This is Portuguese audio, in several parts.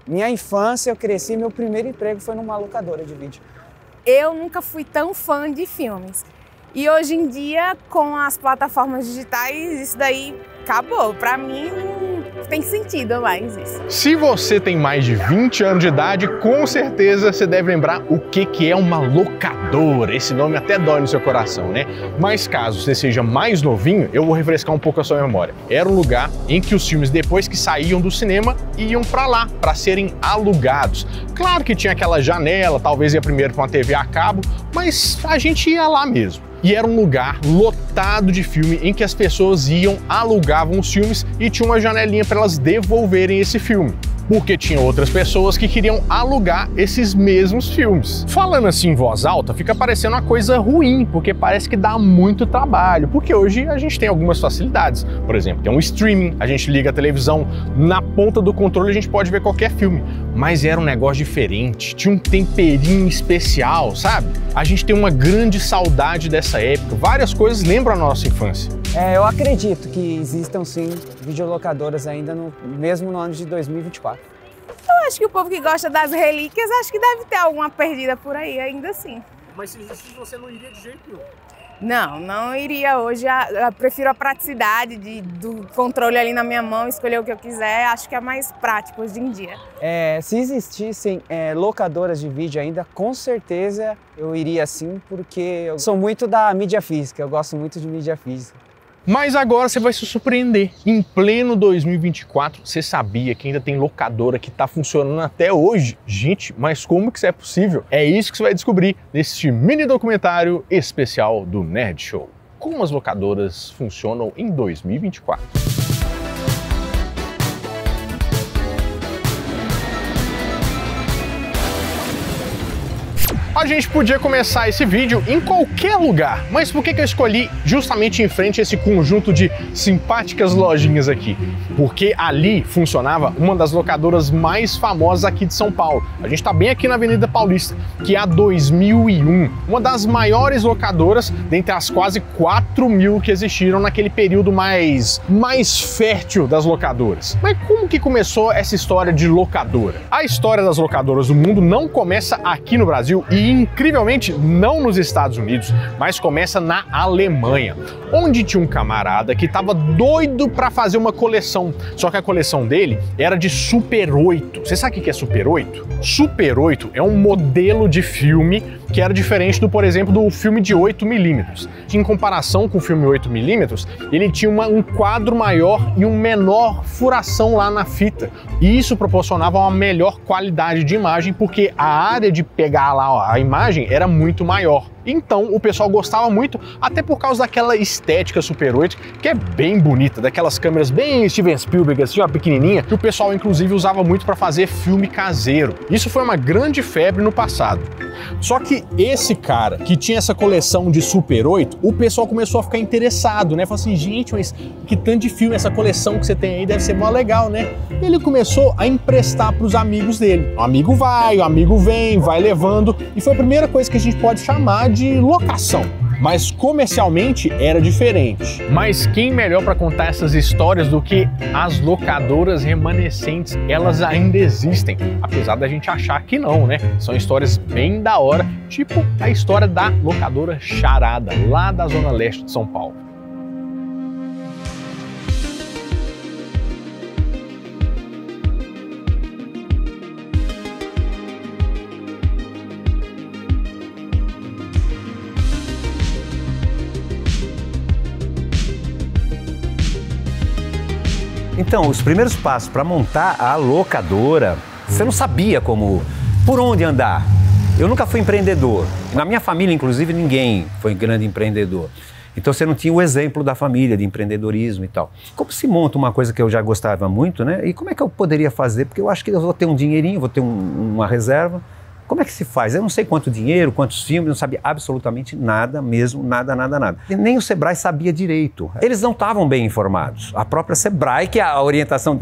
Minha infância, eu cresci, meu primeiro emprego foi numa locadora de vídeo. Eu nunca fui tão fã de filmes. E hoje em dia, com as plataformas digitais, isso daí acabou. Pra mim, não tem sentido mais isso. Se você tem mais de 20 anos de idade, com certeza você deve lembrar o que é uma locadora. Esse nome até dói no seu coração, né? Mas caso você seja mais novinho, eu vou refrescar um pouco a sua memória. Era um lugar em que os filmes, depois que saíam do cinema, iam pra lá, para serem alugados. Claro que tinha aquela janela, talvez ia primeiro para uma TV a cabo, mas a gente ia lá mesmo. E era um lugar lotado de filme em que as pessoas iam, alugavam os filmes e tinha uma janelinha para elas devolverem esse filme. Porque tinha outras pessoas que queriam alugar esses mesmos filmes. Falando assim em voz alta, fica parecendo uma coisa ruim, porque parece que dá muito trabalho, porque hoje a gente tem algumas facilidades. Por exemplo, tem um streaming, a gente liga a televisão, na ponta do controle a gente pode ver qualquer filme. Mas era um negócio diferente, tinha um temperinho especial, sabe? A gente tem uma grande saudade dessa época, várias coisas lembram a nossa infância. Eu acredito que existam sim videolocadoras ainda mesmo no ano de 2024. Eu acho que o povo que gosta das relíquias, acho que deve ter alguma perdida por aí, ainda assim. Mas se existisse, você não iria de jeito nenhum? Não iria hoje. Eu prefiro a praticidade do controle ali na minha mão, escolher o que eu quiser. Acho que é mais prático hoje em dia. Se existissem locadoras de vídeo ainda, com certeza eu iria sim, porque eu sou muito da mídia física, eu gosto muito de mídia física. Mas agora você vai se surpreender. Em pleno 2024, você sabia que ainda tem locadora que está funcionando até hoje? Gente, mas como que isso é possível? É isso que você vai descobrir neste mini documentário especial do Nerd Show. Como as locadoras funcionam em 2024. A gente podia começar esse vídeo em qualquer lugar, mas por que eu escolhi justamente em frente a esse conjunto de simpáticas lojinhas aqui? Porque ali funcionava uma das locadoras mais famosas aqui de São Paulo. A gente está bem aqui na Avenida Paulista, que é a 2001, uma das maiores locadoras dentre as quase 4.000 que existiram naquele período mais fértil das locadoras. Mas como que começou essa história de locadora? A história das locadoras do mundo não começa aqui no Brasil e, incrivelmente, não nos Estados Unidos, mas começa na Alemanha, onde tinha um camarada que estava doido para fazer uma coleção, só que a coleção dele era de Super 8. Você sabe o que é Super 8? Super 8 é um modelo de filme que era diferente por exemplo, do filme de 8mm. Em comparação com o filme 8mm, ele tinha um quadro maior e um menor furação lá na fita. E isso proporcionava uma melhor qualidade de imagem, porque a área de pegar lá a imagem era muito maior. Então o pessoal gostava muito, até por causa daquela estética Super 8, que é bem bonita, daquelas câmeras bem Steven Spielberg, assim, ó, pequenininha, que o pessoal inclusive usava muito para fazer filme caseiro. Isso foi uma grande febre no passado. Só que esse cara que tinha essa coleção de Super 8, o pessoal começou a ficar interessado, né? Falou assim, gente, mas que tanto de filme essa coleção que você tem aí deve ser mó legal, né? E ele começou a emprestar para os amigos dele. O amigo vai, o amigo vem, vai levando, e foi a primeira coisa que a gente pode chamar de locação. Mas comercialmente era diferente. Mas quem melhor para contar essas histórias do que as locadoras remanescentes? Elas ainda existem, apesar da gente achar que não, né? São histórias bem da hora, tipo a história da locadora Charada, lá da Zona Leste de São Paulo. Então, os primeiros passos para montar a locadora, você não sabia por onde andar. Eu nunca fui empreendedor. Na minha família, inclusive, ninguém foi grande empreendedor. Então você não tinha o exemplo da família, de empreendedorismo e tal. Como se monta uma coisa que eu já gostava muito, né? E como é que eu poderia fazer? Porque eu acho que eu vou ter um dinheirinho, vou ter uma reserva. Como é que se faz? Eu não sei quanto dinheiro, quantos filmes, não sabia absolutamente nada mesmo, nada. E nem o Sebrae sabia direito. Eles não estavam bem informados. A própria Sebrae, que a orientação,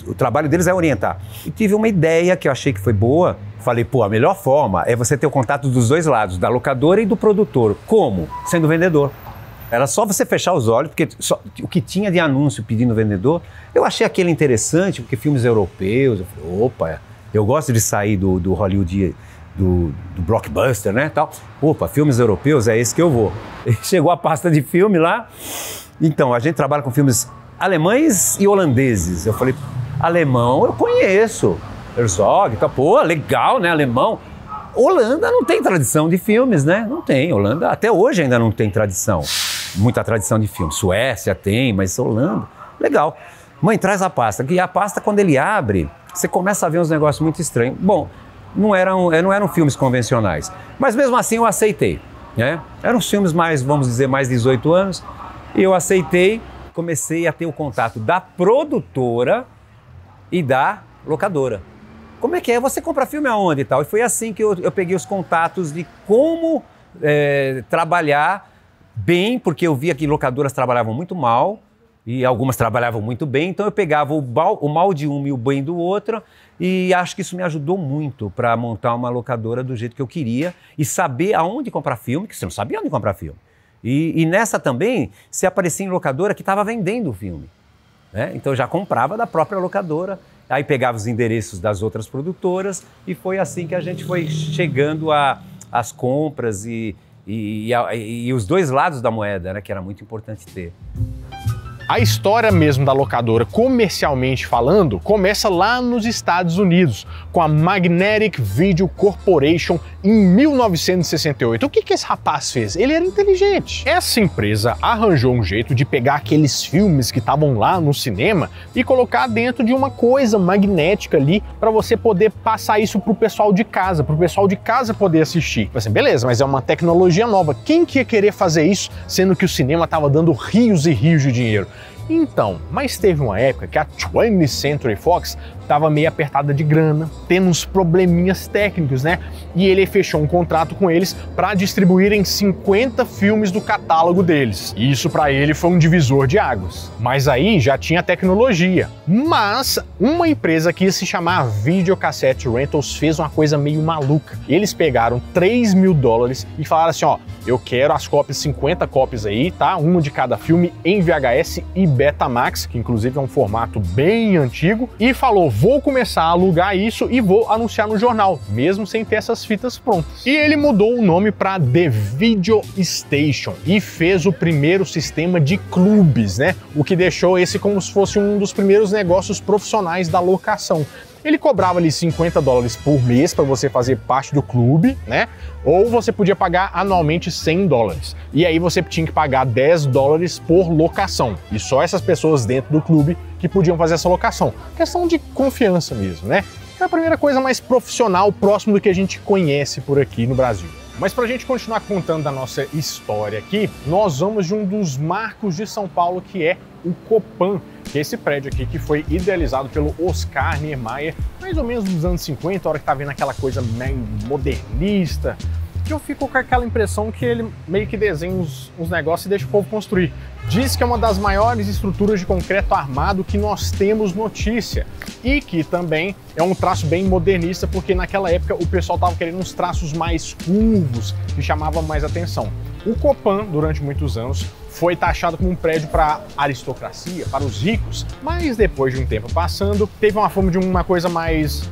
o trabalho deles é orientar. E tive uma ideia que eu achei que foi boa. Falei, pô, a melhor forma é você ter o contato dos dois lados, da locadora e do produtor. Como? Sendo vendedor. Era só você fechar os olhos, porque o que tinha de anúncio pedindo vendedor, eu achei aquele interessante, porque filmes europeus, eu falei, opa, eu gosto de sair do Hollywood, do blockbuster, né, tal. Opa, filmes europeus, é esse que eu vou. E chegou a pasta de filme lá, então, a gente trabalha com filmes alemães e holandeses. Eu falei, alemão eu conheço, Herzog, tá, pô, legal, né, alemão. Holanda não tem tradição de filmes, né? Não tem. Holanda até hoje ainda não tem tradição. Muita tradição de filmes. Suécia tem, mas Holanda, legal. Mãe, traz a pasta. E a pasta, quando ele abre, você começa a ver uns negócios muito estranhos. Bom, não eram filmes convencionais. Mas mesmo assim eu aceitei, né? Eram filmes mais, vamos dizer, mais de 18 anos. E eu aceitei, comecei a ter o contato da produtora e da locadora. Como é que é? Você compra filme aonde e tal? E foi assim que eu peguei os contatos de como trabalhar bem, porque eu via que locadoras trabalhavam muito mal e algumas trabalhavam muito bem, então eu pegava o mal de uma e o bem do outro, e acho que isso me ajudou muito para montar uma locadora do jeito que eu queria e saber aonde comprar filme, que você não sabia onde comprar filme. E nessa também, se aparecia em locadora que estava vendendo o filme, né? Então eu já comprava da própria locadora, aí pegava os endereços das outras produtoras e foi assim que a gente foi chegando às compras e os dois lados da moeda, né, que era muito importante ter. A história mesmo da locadora, comercialmente falando, começa lá nos Estados Unidos, com a Magnetic Video Corporation em 1968. O que esse rapaz fez? Ele era inteligente. Essa empresa arranjou um jeito de pegar aqueles filmes que estavam lá no cinema e colocar dentro de uma coisa magnética ali para você poder passar isso pro pessoal de casa, poder assistir. Assim, beleza, mas é uma tecnologia nova. Quem que ia querer fazer isso, sendo que o cinema estava dando rios e rios de dinheiro? Então, mas teve uma época que a 20th Century Fox estava meio apertada de grana, tendo uns probleminhas técnicos, né? E ele fechou um contrato com eles para distribuírem 50 filmes do catálogo deles. Isso para ele foi um divisor de águas. Mas aí já tinha tecnologia. Mas uma empresa que ia se chamar Videocassette Rentals fez uma coisa meio maluca. Eles pegaram $3.000 e falaram assim, ó, eu quero as cópias, 50 cópias aí, tá? Uma de cada filme em VHS e Betamax, que inclusive é um formato bem antigo, e falou, vou começar a alugar isso e vou anunciar no jornal, mesmo sem ter essas fitas prontas. E ele mudou o nome para The Video Station e fez o primeiro sistema de clubes, né? O que deixou esse como se fosse um dos primeiros negócios profissionais da locação. Ele cobrava ali $50 por mês para você fazer parte do clube, né? Ou você podia pagar anualmente $100. E aí você tinha que pagar $10 por locação. E só essas pessoas dentro do clube que podiam fazer essa locação. Questão de confiança mesmo, né? É a primeira coisa mais profissional, próximo do que a gente conhece por aqui no Brasil. Mas para a gente continuar contando da nossa história aqui, nós vamos de um dos marcos de São Paulo, que é o Copan, que é esse prédio aqui que foi idealizado pelo Oscar Niemeyer, mais ou menos nos anos 50, a hora que tá vendo aquela coisa meio modernista, que eu fico com aquela impressão que ele meio que desenha uns negócios e deixa o povo construir. Diz que é uma das maiores estruturas de concreto armado que nós temos notícia e que também é um traço bem modernista, porque naquela época o pessoal estava querendo uns traços mais curvos que chamavam mais atenção. O Copan, durante muitos anos, foi taxado como um prédio para a aristocracia, para os ricos, mas depois de um tempo passando, teve uma fama de uma coisa mais...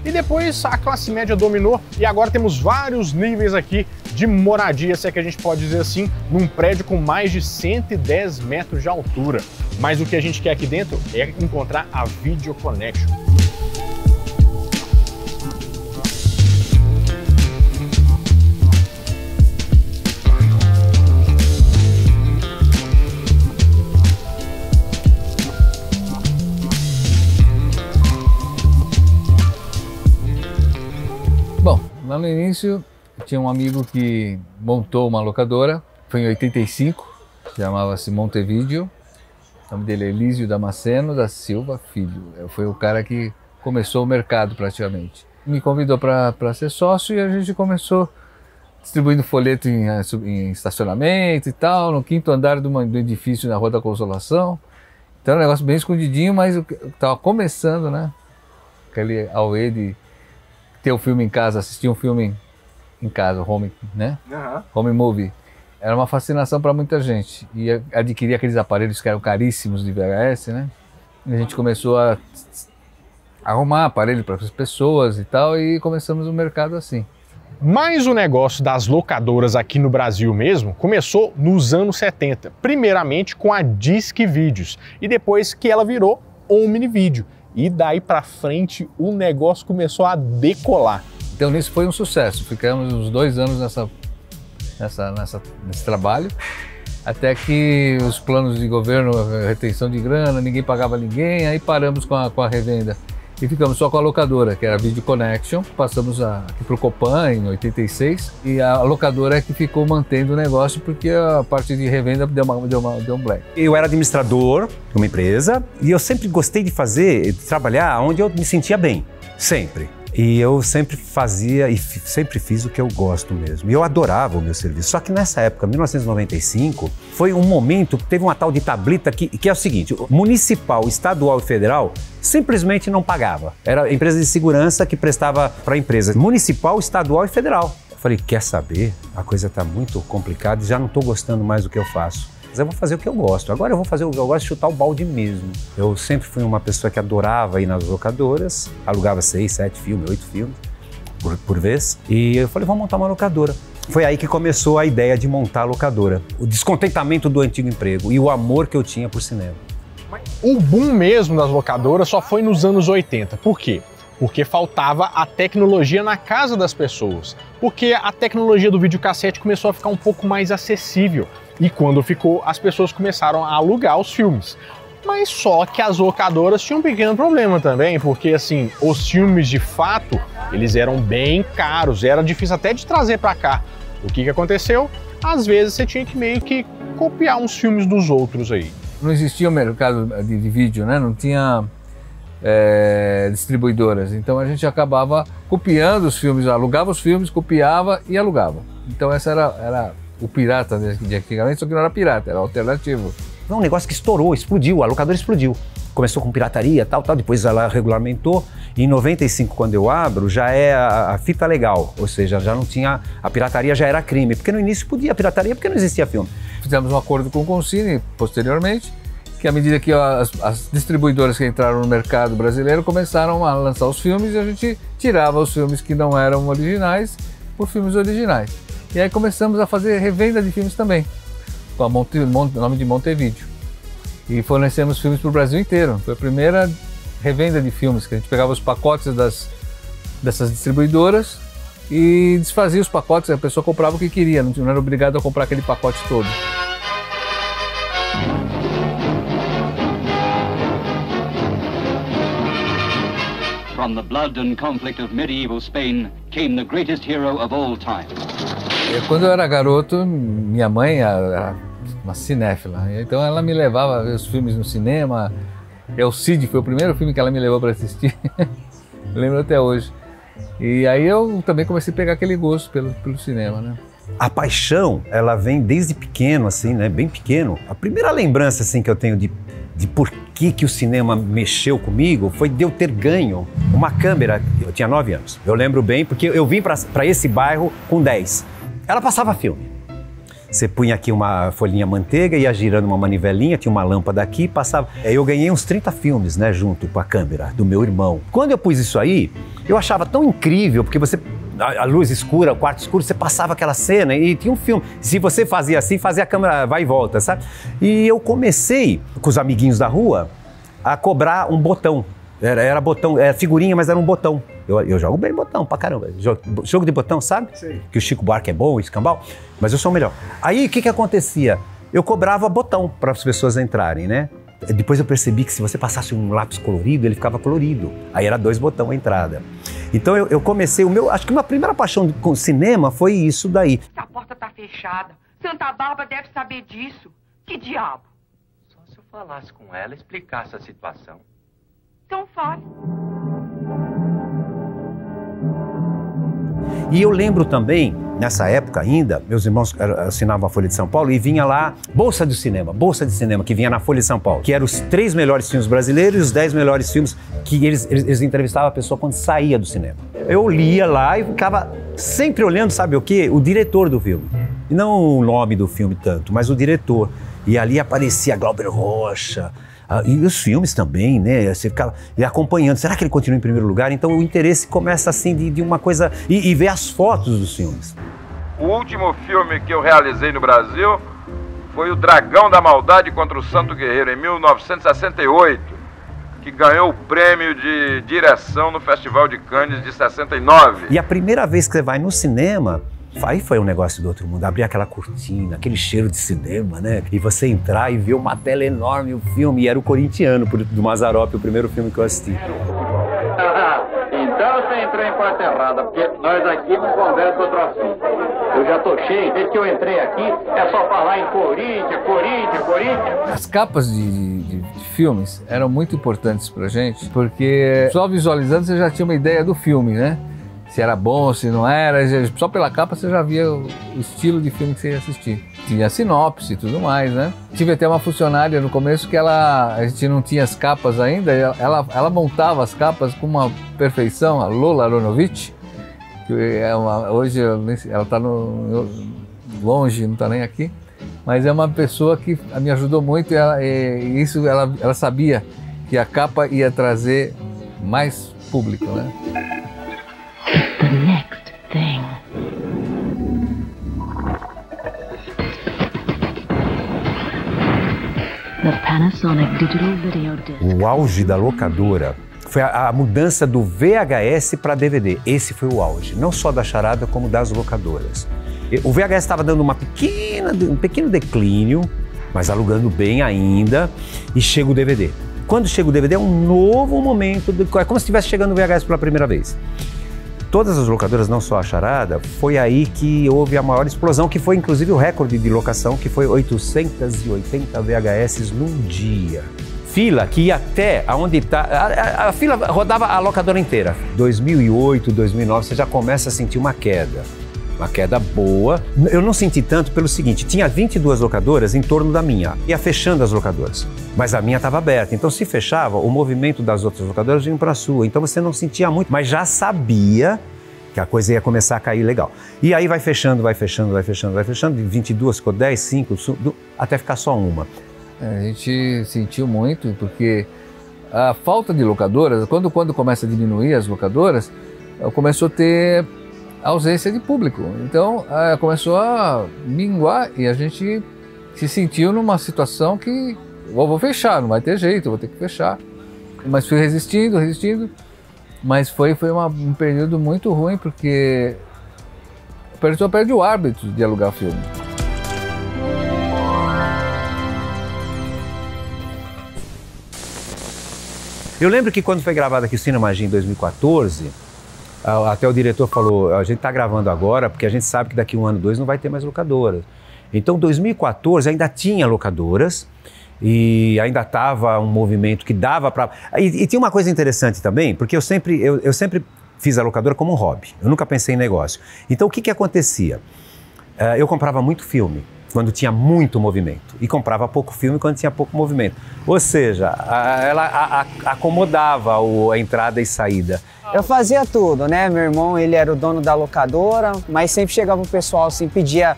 E depois a classe média dominou e agora temos vários níveis aqui de moradia, se é que a gente pode dizer assim, num prédio com mais de 110 metros de altura. Mas o que a gente quer aqui dentro é encontrar a Video Connection. Lá no início, tinha um amigo que montou uma locadora, foi em 85, chamava-se Montevideo, o nome dele é Elísio Damasceno da Silva Filho, foi o cara que começou o mercado praticamente. Me convidou para ser sócio e a gente começou distribuindo folheto em estacionamento e tal, no 5º andar do edifício na Rua da Consolação. Então era um negócio bem escondidinho, mas estava começando, né? Aquele auê de ter um filme em casa, assistir um filme em casa, home, né? Home movie. Era uma fascinação para muita gente. E adquirir aqueles aparelhos que eram caríssimos de VHS, né? E a gente começou a arrumar aparelho para as pessoas e tal, e começamos o mercado assim. Mas o negócio das locadoras aqui no Brasil mesmo começou nos anos 70, primeiramente com a Disque Vídeos, e depois que ela virou Omni Video. E daí para frente o negócio começou a decolar. Então nisso foi um sucesso, ficamos uns 2 anos nesse trabalho, até que os planos de governo, retenção de grana, ninguém pagava ninguém, aí paramos com a revenda. E ficamos só com a locadora, que era a Video Connection. Passamos aqui para o Copan em 86 e a locadora é que ficou mantendo o negócio porque a parte de revenda deu um black. Eu era administrador de uma empresa e eu sempre gostei de trabalhar onde eu me sentia bem, sempre. E eu sempre fazia e sempre fiz o que eu gosto mesmo. E eu adorava o meu serviço. Só que nessa época, 1995, foi um momento que teve uma tal de tablita que é o seguinte: municipal, estadual e federal simplesmente não pagava. Era empresa de segurança que prestava para empresas municipal, estadual e federal. Eu falei, quer saber? A coisa está muito complicada e já não estou gostando mais do que eu faço. Mas eu vou fazer o que eu gosto. Agora eu vou fazer o que eu gosto, chutar o balde mesmo. Eu sempre fui uma pessoa que adorava ir nas locadoras, alugava 6, 7 filmes, 8 filmes por vez. E eu falei, vamos montar uma locadora. Foi aí que começou a ideia de montar a locadora. O descontentamento do antigo emprego e o amor que eu tinha por cinema. O boom mesmo das locadoras só foi nos anos 80. Por quê? Porque faltava a tecnologia na casa das pessoas. Porque a tecnologia do videocassete começou a ficar um pouco mais acessível. E quando ficou, as pessoas começaram a alugar os filmes. Mas só que as locadoras tinham um pequeno problema também, porque assim, os filmes de fato, eles eram bem caros, era difícil até de trazer para cá. O que aconteceu? Às vezes você tinha que meio que copiar uns filmes dos outros aí. Não existia o mercado de vídeo, né? Não tinha distribuidoras, então a gente acabava copiando os filmes, alugava os filmes, copiava e alugava. Então essa era o pirata de antigamente, só que não era pirata, era alternativo. Foi um negócio que estourou, explodiu, a locadora explodiu. Começou com pirataria, tal, depois ela regulamentou. E em 95, quando eu abro, já é a fita legal, ou seja, já não tinha, a pirataria já era crime, porque no início podia a pirataria porque não existia filme. Fizemos um acordo com o Concine, posteriormente, que à medida que as distribuidoras que entraram no mercado brasileiro começaram a lançar os filmes, e a gente tirava os filmes que não eram originais por filmes originais. E aí começamos a fazer revenda de filmes também, com o nome de Montevideo. E fornecemos filmes para o Brasil inteiro. Foi a primeira revenda de filmes, que a gente pegava os pacotes dessas distribuidoras e desfazia os pacotes, a pessoa comprava o que queria, não era obrigado a comprar aquele pacote todo. From the blood and conflict of medieval Spain came the greatest hero of all time. Quando eu era garoto, minha mãe era uma cinéfila, então ela me levava a ver os filmes no cinema. El Cid foi o primeiro filme que ela me levou para assistir, lembro até hoje. E aí eu também comecei a pegar aquele gosto pelo cinema, né? A paixão, ela vem desde pequeno, assim, né? Bem pequeno. A primeira lembrança, assim, que eu tenho de por que o cinema mexeu comigo foi de eu ter ganho uma câmera. Eu tinha 9 anos. Eu lembro bem porque eu vim para esse bairro com 10. Ela passava filme. Você punha aqui uma folhinha manteiga, ia girando uma manivelinha, tinha uma lâmpada aqui, passava. Eu ganhei uns 30 filmes, né, junto com a câmera do meu irmão. Quando eu pus isso aí, eu achava tão incrível, porque a luz escura, o quarto escuro, você passava aquela cena e tinha um filme. Se você fazia assim, fazia a câmera vai e volta, sabe? E eu comecei, com os amiguinhos da rua, a cobrar um botão. Era botão, era figurinha, mas era um botão. Eu jogo bem botão pra caramba. Jogo de botão, sabe? Sim. Que o Chico Buarque é bom, escambau, mas eu sou o melhor. Aí o que acontecia? Eu cobrava botão para as pessoas entrarem, né? Depois eu percebi que se você passasse um lápis colorido, ele ficava colorido. Aí era 2 botões a entrada. Então eu comecei, acho que uma primeira paixão com cinema foi isso daí. A porta tá fechada. Santa Bárbara deve saber disso. Que diabo? Só se eu falasse com ela e explicasse a situação. Então fale. E eu lembro também, nessa época ainda, meus irmãos assinavam a Folha de São Paulo e vinha lá Bolsa de Cinema, que vinha na Folha de São Paulo, que eram os 3 melhores filmes brasileiros e os 10 melhores filmes que eles entrevistavam a pessoa quando saía do cinema. Eu lia lá e ficava sempre olhando, sabe o quê? O diretor do filme. E não o nome do filme tanto, mas o diretor. E ali aparecia Glauber Rocha, e os filmes também, né? Você ficava acompanhando. Será que ele continua em primeiro lugar? Então o interesse começa assim de uma coisa... E ver as fotos dos filmes. O último filme que eu realizei no Brasil foi o Dragão da Maldade contra o Santo Guerreiro, em 1968, que ganhou o prêmio de direção no Festival de Cannes de 69. E a primeira vez que você vai no cinema, aí foi um negócio do outro mundo, abrir aquela cortina, aquele cheiro de cinema, né? E você entrar e ver uma tela enorme, o filme, e era o Corintiano, do Mazzaropi, o primeiro filme que eu assisti. Então você entrou em porta errada, porque nós aqui não conversa outro assunto. Eu já tô cheio, desde que eu entrei aqui, é só falar em Corinthians, Corinthians, Corinthians. As capas de filmes eram muito importantes pra gente, porque só visualizando você já tinha uma ideia do filme, né? Se era bom, se não era, só pela capa você já via o estilo de filme que você ia assistir. Tinha sinopse e tudo mais, né? Tive até uma funcionária no começo que a gente não tinha as capas ainda, ela montava as capas com uma perfeição, a Lola Aronovich, que hoje ela está longe, não está nem aqui, mas é uma pessoa que me ajudou muito e isso ela sabia que a capa ia trazer mais público, né? The next thing. The Panasonic Digital Video Disc. O auge da locadora foi a mudança do VHS para DVD. Esse foi o auge, não só da charada, como das locadoras. O VHS estava dando um pequeno declínio, mas alugando bem ainda, e chega o DVD. Quando chega o DVD é um novo momento, é como se estivesse chegando o VHS pela primeira vez. Todas as locadoras, não só a charada, foi aí que houve a maior explosão, que foi inclusive o recorde de locação, que foi 880 VHS num dia. Fila que ia até aonde está... A fila rodava a locadora inteira. 2008, 2009, você já começa a sentir uma queda boa. Eu não senti tanto pelo seguinte, tinha 22 locadoras em torno da minha, ia fechando as locadoras, mas a minha estava aberta, então se fechava, o movimento das outras locadoras vinha para a sua, então você não sentia muito, mas já sabia que a coisa ia começar a cair legal. E aí vai fechando, de 22 ficou 10, 5, até ficar só uma. A gente sentiu muito, porque a falta de locadoras, quando começa a diminuir as locadoras, começou a ter ausência de público. Então começou a minguar e a gente se sentiu numa situação que vou fechar, não vai ter jeito, vou ter que fechar. Mas fui resistindo, mas foi um período muito ruim, porque a pessoa perde o hábito de alugar filme. Eu lembro que quando foi gravado aqui o Cine Magia em 2014, até o diretor falou, a gente está gravando agora porque a gente sabe que daqui 1 ano, 2 não vai ter mais locadoras. Então, 2014 ainda tinha locadoras e ainda estava um movimento que dava para... E tinha uma coisa interessante também, porque eu sempre fiz a locadora como um hobby, eu nunca pensei em negócio. Então, o que acontecia? Eu comprava muito filme quando tinha muito movimento e comprava pouco filme quando tinha pouco movimento. Ou seja, ela acomodava a entrada e saída. Eu fazia tudo, né? Meu irmão, ele era o dono da locadora, mas sempre chegava o pessoal assim, pedia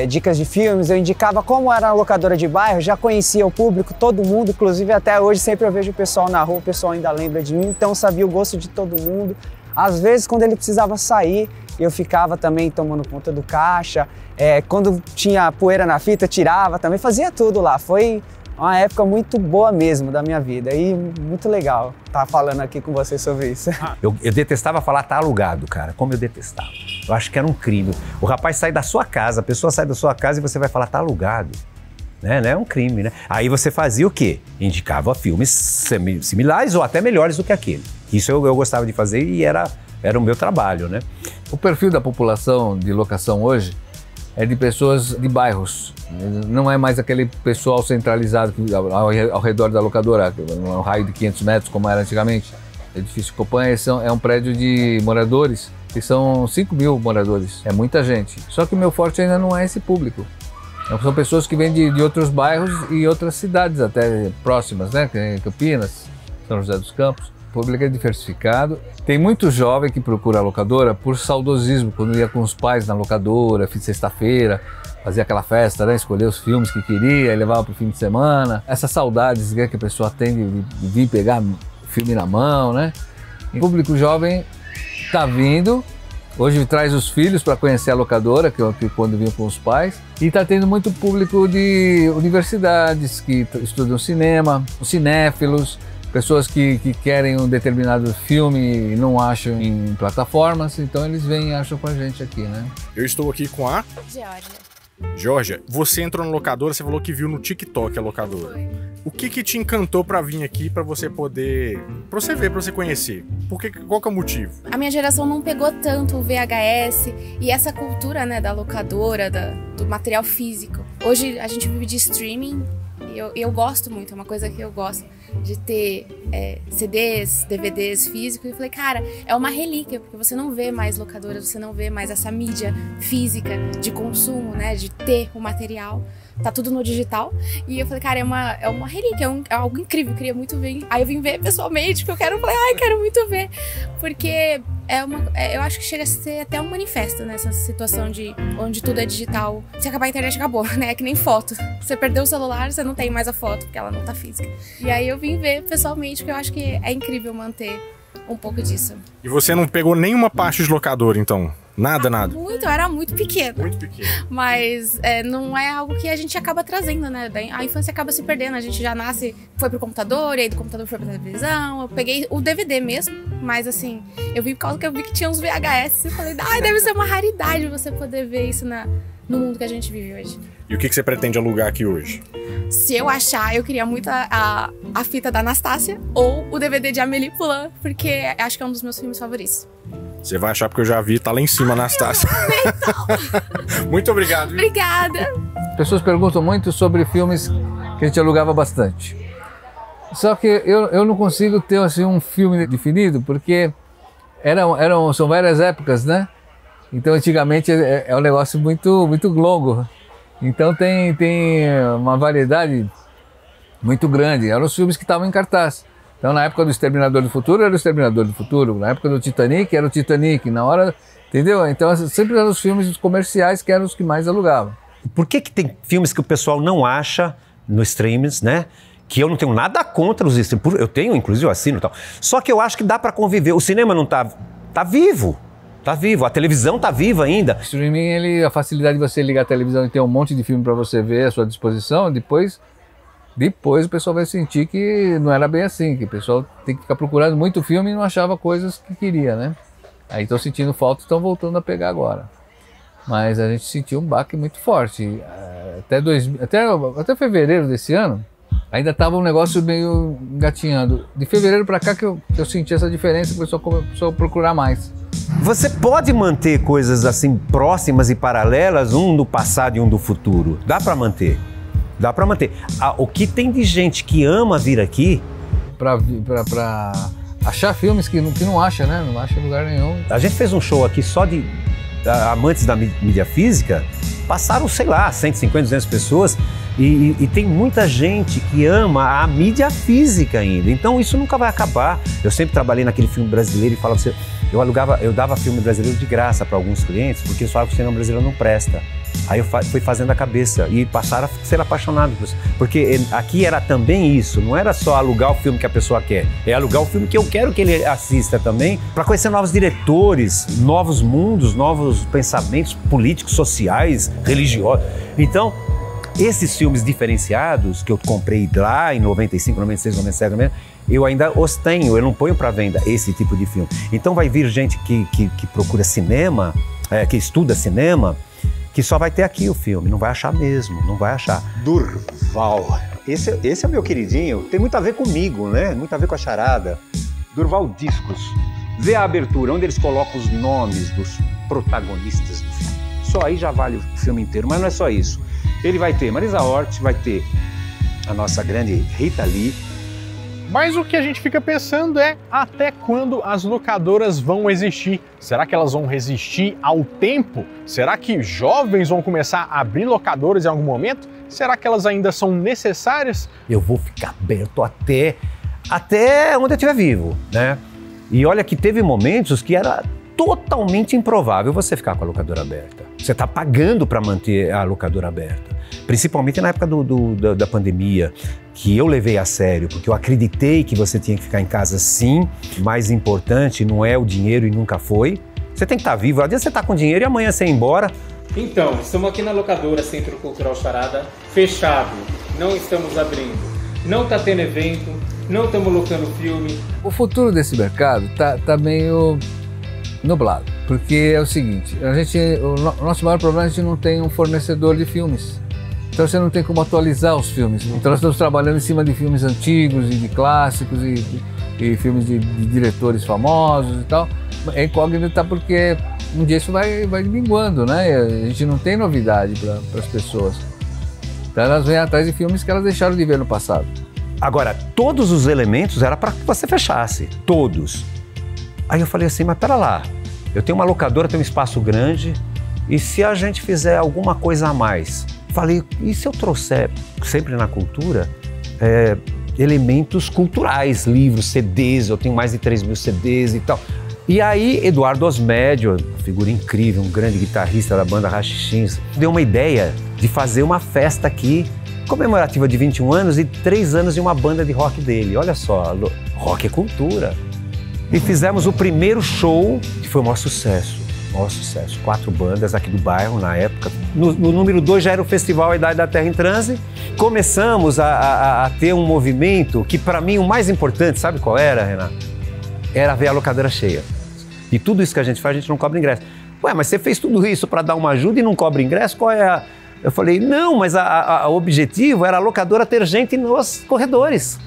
dicas de filmes, eu indicava como era a locadora de bairro, já conhecia o público, todo mundo, inclusive até hoje sempre eu vejo o pessoal na rua, o pessoal ainda lembra de mim, então sabia o gosto de todo mundo. Às vezes, quando ele precisava sair, eu ficava também tomando conta do caixa, quando tinha poeira na fita, tirava também, fazia tudo lá. Foi uma época muito boa mesmo da minha vida e muito legal estar falando aqui com você sobre isso. Eu detestava falar tá alugado, cara, como eu detestava. Eu acho que era um crime. O rapaz sai da sua casa, a pessoa sai da sua casa e você vai falar tá alugado. Né? É um crime, né? Aí você fazia o quê? Indicava filmes similares ou até melhores do que aquele. Isso eu gostava de fazer e era o meu trabalho, né? O perfil da população de locação hoje é de pessoas de bairros. Não é mais aquele pessoal centralizado ao redor da locadora, um raio de 500 metros como era antigamente. O edifício Copan é um prédio de moradores, que são 5 mil moradores. É muita gente. Só que o meu forte ainda não é esse público. São pessoas que vêm de outros bairros e outras cidades até próximas, né? Campinas, São José dos Campos. público é diversificado. Tem muito jovem que procura a locadora por saudosismo, quando ia com os pais na locadora, fim de sexta-feira, fazia aquela festa, né? Escolher os filmes que queria e levava para o fim de semana. Essas saudades, né, que a pessoa tem de vir pegar filme na mão, né? O público jovem está vindo. Hoje traz os filhos para conhecer a locadora, que quando vinham com os pais. E está tendo muito público de universidades que estudam cinema, os cinéfilos, pessoas que querem um determinado filme e não acham em plataformas, então eles vêm e acham com a gente aqui, né? Eu estou aqui com a... Georgia, você entrou na locadora, você falou que viu no TikTok a locadora. O que te encantou pra vir aqui, pra você poder... pra você ver, pra você conhecer? Qual que é o motivo? A minha geração não pegou tanto o VHS e essa cultura, né, da locadora, do material físico. Hoje a gente vive de streaming e eu gosto muito, é uma coisa que eu gosto de ter CDs, DVDs físicos. E falei, cara, é uma relíquia, porque você não vê mais locadoras, você não vê mais essa mídia física de consumo, né, de ter o material. Tá tudo no digital. E eu falei, cara, é uma relíquia, é algo incrível, eu queria muito ver. Aí eu vim ver pessoalmente, porque eu quero muito ver. Porque eu acho que chega a ser até um manifesto nessa situação de onde tudo é digital. Se acabar a internet, acabou, né? É que nem foto. Você perdeu o celular, você não tem mais a foto, porque ela não tá física. E aí eu vim ver pessoalmente, porque eu acho que é incrível manter um pouco disso. E você não pegou nenhuma parte de locadora, então? Nada. Eu era muito pequena. Muito pequena. Mas não é algo que a gente acaba trazendo, né? A infância acaba se perdendo. A gente já nasce, foi pro computador, e aí do computador foi pra televisão. Eu peguei o DVD mesmo, mas assim, eu vi por causa que eu vi que tinha uns VHS. E falei, deve ser uma raridade você poder ver isso no mundo que a gente vive hoje. E o que você pretende alugar aqui hoje? Se eu achar, eu queria muito a fita da Anastácia ou o DVD de Amélie Poulain, porque acho que é um dos meus filmes favoritos. Você vai achar porque eu já vi, tá lá em cima, Anastácia. Muito obrigado. Obrigada. As pessoas perguntam muito sobre filmes que a gente alugava bastante. Só que eu não consigo ter assim, um filme definido, porque são várias épocas, né? Então antigamente é um negócio muito longo. Então tem uma variedade muito grande. Eram os filmes que estavam em cartaz. Então, na época do Exterminador do Futuro, era o Exterminador do Futuro. Na época do Titanic, era o Titanic. Na hora, entendeu? Então, sempre eram os filmes comerciais que eram os que mais alugavam. Por que tem filmes que o pessoal não acha nos streams, né? Que eu não tenho nada contra os streams. Eu tenho, inclusive, eu assino e tal. Só que eu acho que dá para conviver. O cinema não tá vivo. Tá vivo. A televisão tá viva ainda. O streaming, a facilidade de você ligar a televisão e ter um monte de filme para você ver à sua disposição, depois o pessoal vai sentir que não era bem assim, que o pessoal tem que ficar procurando muito filme e não achava coisas que queria, né? Aí estão sentindo falta e estão voltando a pegar agora. Mas a gente sentiu um baque muito forte. Até fevereiro desse ano, ainda estava um negócio meio engatinhando. De fevereiro para cá que eu senti essa diferença, que o pessoal começou a procurar mais. Você pode manter coisas assim próximas e paralelas, um do passado e um do futuro. Dá para manter. Dá para manter. O que tem de gente que ama vir aqui... Pra achar filmes que não acha, né? Não acha em lugar nenhum. A gente fez um show aqui só de amantes da mídia física. Passaram, sei lá, 150, 200 pessoas. E tem muita gente que ama a mídia física ainda. Então isso nunca vai acabar. Eu sempre trabalhei naquele filme brasileiro e falava assim, eu dava filme brasileiro de graça para alguns clientes, porque eles falavam que o cinema brasileiro não presta. Aí eu fui fazendo a cabeça e passaram a ser apaixonados. Porque aqui era também isso, não era só alugar o filme que a pessoa quer, é alugar o filme que eu quero que ele assista também, para conhecer novos diretores, novos mundos, novos pensamentos políticos, sociais, religiosos. Então, esses filmes diferenciados que eu comprei lá em 95, 96, 97, eu ainda os tenho, eu não ponho para venda esse tipo de filme. Então vai vir gente que procura cinema, que estuda cinema, que só vai ter aqui o filme, não vai achar mesmo, não vai achar. Durval, esse é meu queridinho, tem muito a ver comigo, né? Muito a ver com a charada. Durval Discos, vê a abertura, onde eles colocam os nomes dos protagonistas do filme. Só aí já vale o filme inteiro, mas não é só isso. Ele vai ter Marisa Hort, vai ter a nossa grande Rita Lee. Mas o que a gente fica pensando é até quando as locadoras vão existir? Será que elas vão resistir ao tempo? Será que jovens vão começar a abrir locadoras em algum momento? Será que elas ainda são necessárias? Eu vou ficar aberto até até onde eu estiver vivo, né? E olha que teve momentos que era totalmente improvável você ficar com a locadora aberta. Você está pagando para manter a locadora aberta. Principalmente na época da pandemia, que eu levei a sério, porque eu acreditei que você tinha que ficar em casa sim. Mais importante não é o dinheiro e nunca foi. Você tem que estar vivo. Não adianta você estar com dinheiro e amanhã você ir embora. Então, estamos aqui na locadora Centro Cultural Charada, fechado. Não estamos abrindo. Não está tendo evento, não estamos locando filme. O futuro desse mercado tá meio nublado, porque é o seguinte, o nosso maior problema é que a gente não tem um fornecedor de filmes. Então você não tem como atualizar os filmes. Então nós estamos trabalhando em cima de filmes antigos e de clássicos e filmes de diretores famosos e tal. É incógnita porque um dia isso vai minguando, né? A gente não tem novidade para as pessoas. Então elas vêm atrás de filmes que elas deixaram de ver no passado. Agora, todos os elementos era para que você fechasse, todos. Aí eu falei assim, mas pera lá, eu tenho uma locadora, tenho um espaço grande, e se a gente fizer alguma coisa a mais? Falei, e se eu trouxer, sempre na cultura, elementos culturais, livros, CDs, eu tenho mais de 3.000 CDs e tal. E aí, Eduardo Osmédio, uma figura incrível, um grande guitarrista da banda Rachixins, deu uma ideia de fazer uma festa aqui, comemorativa de 21 anos e 3 anos de uma banda de rock dele. Olha só, rock é cultura. E fizemos o primeiro show, que foi o maior sucesso. 4 bandas aqui do bairro na época. No número 2 já era o Festival A Idade da Terra em Transe. Começamos a ter um movimento que, para mim, o mais importante, sabe qual era, Renato? Era ver a locadora cheia. E tudo isso que a gente faz, a gente não cobra ingresso. Ué, mas você fez tudo isso para dar uma ajuda e não cobra ingresso? Qual é a... Eu falei, não, mas o objetivo era a locadora ter gente nos corredores.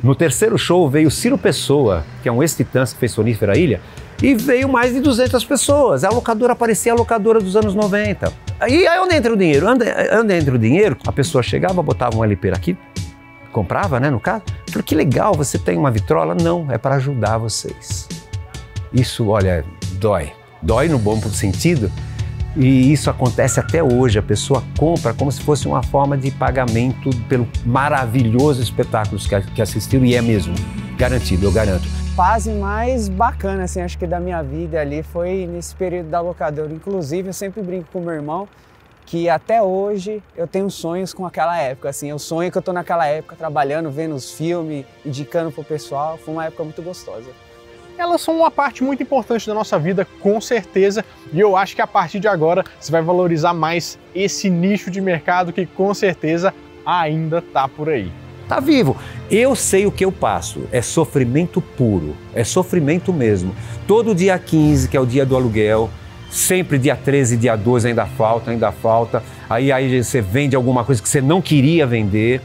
No terceiro show veio Ciro Pessoa, que é um ex-Titãs que fez Sonífera Ilha, e veio mais de 200 pessoas. A locadora parecia a locadora dos anos 90. E aí onde entra o dinheiro? Onde entra o dinheiro? A pessoa chegava, botava um LP aqui, comprava, né, no caso. Eu falei, que legal, você tem uma vitrola? Não, é para ajudar vocês. Isso, olha, dói. Dói no bom sentido. E isso acontece até hoje, a pessoa compra como se fosse uma forma de pagamento pelo maravilhoso espetáculo que assistiram, e é mesmo, garantido, eu garanto. A fase mais bacana, assim, acho que da minha vida ali foi nesse período da locadora. Inclusive, eu sempre brinco com o meu irmão que até hoje eu tenho sonhos com aquela época, assim, eu sonho que eu tô naquela época trabalhando, vendo os filmes, indicando pro pessoal, foi uma época muito gostosa. Elas são uma parte muito importante da nossa vida, com certeza, e eu acho que a partir de agora você vai valorizar mais esse nicho de mercado que com certeza ainda tá por aí. Tá vivo. Eu sei o que eu passo, é sofrimento puro, é sofrimento mesmo. Todo dia 15, que é o dia do aluguel, sempre dia 13, dia 12 ainda falta. Aí você vende alguma coisa que você não queria vender.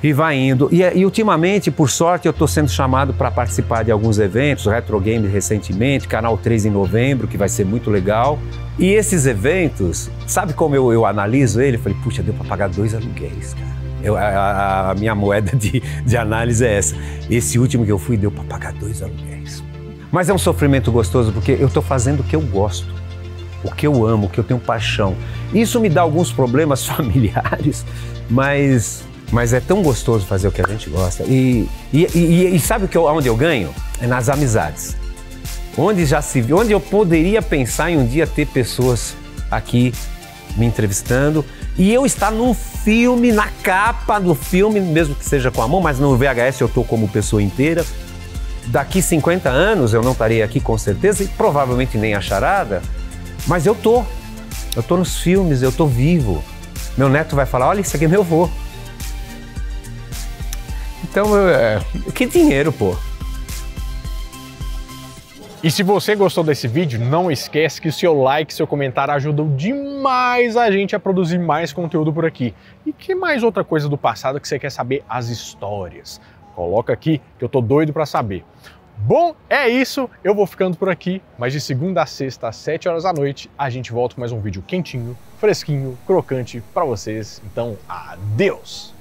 E vai indo. E ultimamente, por sorte, eu estou sendo chamado para participar de alguns eventos, Retro Game recentemente, Canal 3 em novembro, que vai ser muito legal. E esses eventos, sabe como eu analiso ele? Eu falei, puxa, deu para pagar 2 aluguéis, cara. A minha moeda de análise é essa. Esse último que eu fui, deu para pagar 2 aluguéis. Mas é um sofrimento gostoso, porque eu estou fazendo o que eu gosto, o que eu amo, o que eu tenho paixão. Isso me dá alguns problemas familiares, mas é tão gostoso fazer o que a gente gosta. E sabe onde eu ganho? É nas amizades. Onde eu poderia pensar em um dia ter pessoas aqui me entrevistando e eu estar num filme, na capa do filme, mesmo que seja com a mão, mas no VHS eu tô como pessoa inteira. Daqui 50 anos eu não estarei aqui com certeza e provavelmente nem a charada, mas eu tô nos filmes, eu tô vivo. Meu neto vai falar, olha, isso aqui é meu avô. Então, que dinheiro, pô. E se você gostou desse vídeo, não esquece que o seu like, seu comentário ajudam demais a gente a produzir mais conteúdo por aqui. E que mais outra coisa do passado que você quer saber? As histórias. Coloca aqui que eu tô doido pra saber. Bom, é isso. Eu vou ficando por aqui, mas de segunda a sexta às 7 horas da noite, a gente volta com mais um vídeo quentinho, fresquinho, crocante pra vocês. Então, adeus!